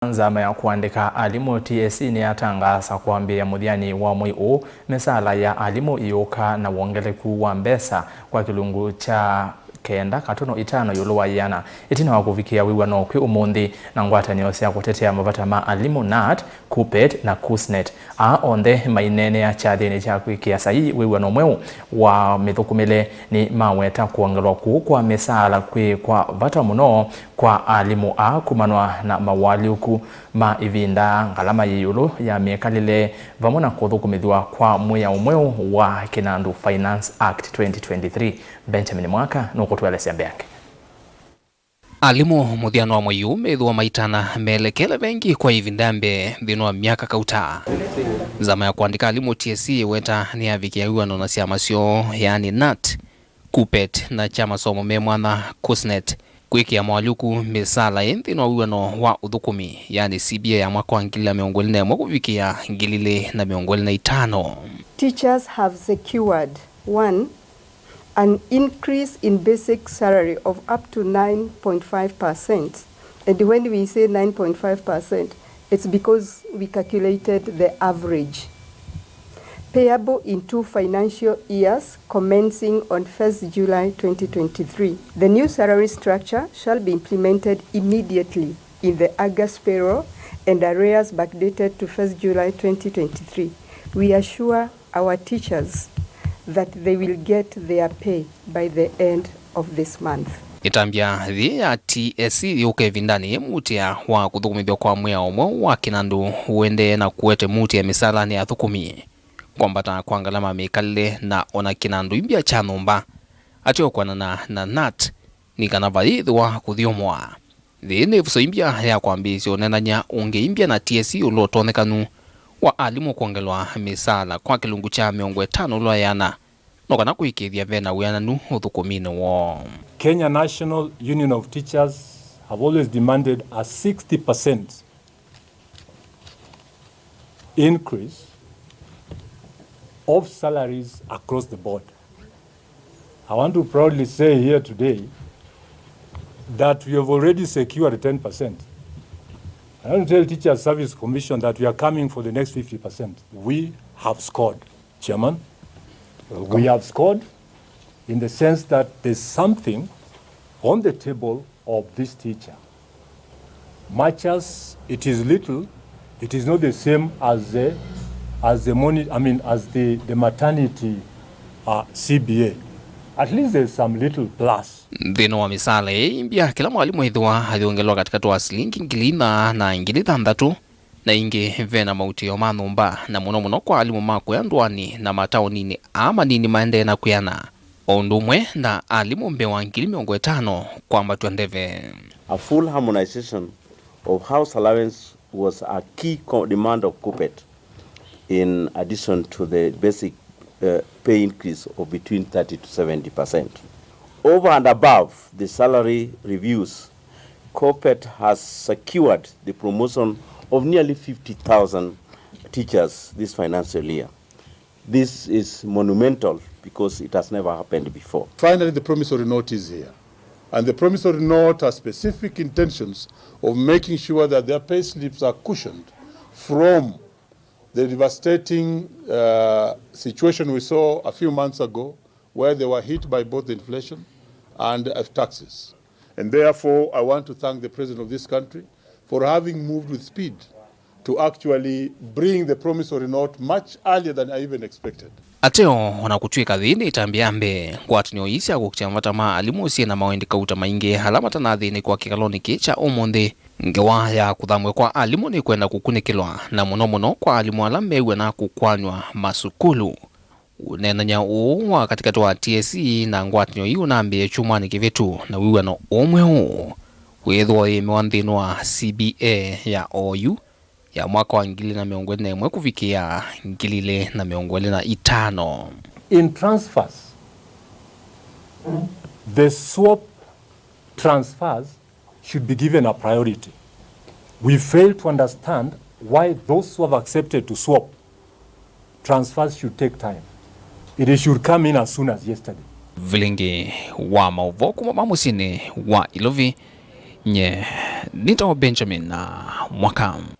Nzama ya kuandika Alimu TSC niyatangaasa kwambiiya muthyani wa mweu misaala ya Alimu yiuka na wongeleku wa mbesa kwa kilungu cha 9.5 yulu wa yana itina wa kuvikiiya wiwano kwi umunthi na ngwatanio cia kutetea mavata ma Alimu KNUT, KUPPET na KUSNET onthe maineenea kyathini kya kwikia saii wiwano mweu wa mithukumile nimaweta kuongelwa kuu kwa misaala kwi kwa vata muno kwa Alimu kumanwa na mawaliuku ma ivinda ngalama yiyulu ya miekalile vamwe na kuthukumithwa kwa mweu wa KNUT Finance Act 2023. Benjamin Mwaka nukutwelesya mbeyake. Alimu muthyani wa mweu methwa maitana melekele vengi kwa ivindambe thini wa miaka kauta. Nzama ya kuandika Alimu TSC weta ni avikiiya wiwano na ciama cio yani KNUT, KUPPET na chama somo me mwana KUSNET kwikia mawaliuku misaala thini wa wiwano wa uthukumi yani CBA ya mwaka wa 2021 kuvikiiya 2025. Teachers have secured 1. An increase in basic salary of up to 9.5%. And when we say 9.5%, it's because we calculated the average. Payable in 2 financial years commencing on 1st July 2023. The new salary structure shall be implemented immediately in the August payroll and arrears backdated to 1st July 2023. We assure our teachers that they will get their pay by the end of this month. Itambia thi ya TSC yiuka vindani mutia wa kuthukumithwa kwa mwea umwe wa kinandu uende na kuete mutia misaala ni athukumi kwambata kwa ngalama mikalile na ona kinandu imbia cha numba atio kwana na KNUT ni kanava yithwa kuthiomwa thi ni vuso imbia ya kwambiisyo nenanya unge imbia na TSC ulotonekanu wa Alimu kuongelwa misaala kwa kilungu cha 15 ulwa yana nokana kuikithia vena wiananu uthukumine wo. Kenya National Union of Teachers have always demanded a 60% increase of salaries across the board. I want to proudly say here today that we have already secured 10%. I want to tell Teachers Service Commission that we are coming for the next 50%. We have scored, Chairman. We have scored in the sense that there's something on the table of this teacher. Much as it is little, it is not the same as the maternity CBA. At least there's some little plus. Thino wa misaala imbia kila mwalimu ithwa athiongelwa katika twa shilingi 4,000 na 6,000 na ingi vena mautio manumba na muno kwa Alimu makuya ndwani na mataonini ama nini maineenea kuyana ondumwe na Alimu mbewa 15,000 kwa mbatu ndeve. A full harmonization of house allowance was a key demand of KUPPET in addition to the basic pay increase of between 30 to 70%. Over and above the salary reviews, KUPPET has secured the promotion of nearly 50,000 teachers this financial year. This is monumental because it has never happened before. Finally, the promissory note is here. And the promissory note has specific intentions of making sure that their pay slips are cushioned from the devastating situation we saw a few months ago where they were hit by both inflation and taxes. And therefore, I want to thank the President of this country for having moved with speed to actually bring the promissory note much earlier than I even expected. Ateo wanakutwika thini itambiambe ngwatanio isi akukiamvata ma Alimu sie na mawendika uta maingi halamata na thini kwa kikaloni kicha umunthi ngewa ya kuthamwe kwa Alimu ni kwenda kukunikilwa na muno kwa Alimu ala mewe na kukwanywa masukulu. Unenanya uwa katika tuwa TSC na ngwatanio iu na ambie chumani kivitu na wiwano umweu wethwa imewanthini wa CBA ya OU ya mwaka wa 2021 kuvikiiya 2025. In transfers, the swap transfers should be given a priority. We fail to understand why those who have accepted to swap transfers should take time. It should come in as soon as yesterday. Vilingi wa mauvoku mamusini wa ilovi nye Nito Benjamin na Mwakam.